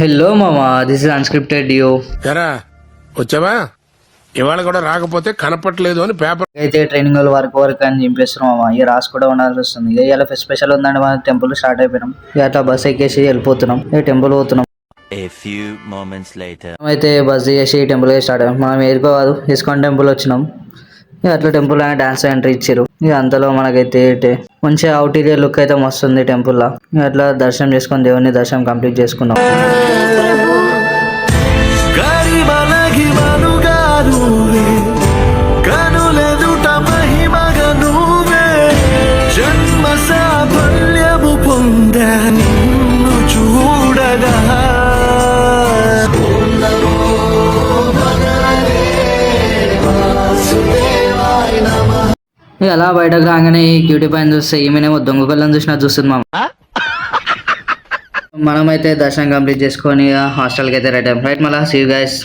Hello మామా, this is unscripted డియో. ఎరా వచ్చావా? ఇవాళ కూడా రాకపోతే కనపట్లేదు అని పేపర్. అయితే ట్రైనింగ్ వాళ్ళు వర్క్ అని చింపేస్తున్నాం మామా. ఇక రాసి కూడా ఉండాల్సి వస్తుంది. ఇక ఇలా స్పెషల్ ఉందండి, మన టెంపుల్ స్టార్ట్ అయిపోయినాం. ఇక అట్లా బస్ ఎక్కేసి వెళ్ళిపోతున్నాం. ఇక టెంపుల్ పోతున్నాం. A few moments later. అయితే బస్ చేసి టెంపుల్ స్టార్ట్ అయ్యాం. మనం ఏరుకో కాదు, ఇస్కాన్ టెంపుల్ వచ్చినాం. ఇక అట్లా టెంపుల్ అని డాన్స్ ఎంట్రీ ఇచ్చారు. ఇక అంతలో మనకైతే మంచిగా అవుటీరియర్ లుక్ అయితే మస్తుంది టెంపుల్ లా. ఇక అట్లా దర్శనం చేసుకొని దేవుని దర్శనం కంప్లీట్ చేసుకున్నాం. ఇక అలా బయటకు రాగానే ఈ క్యూటీ పైన చూస్తే ఈమెనేమో దొంగ పిల్లని చూసినా చూస్తుంది మామ. మనమైతే దర్శనం కంప్లీట్ చేసుకొని హాస్టల్కి అయితే రెడీ అయ్యాం. రైట్, మళ్ళీ సీ యు గైస్.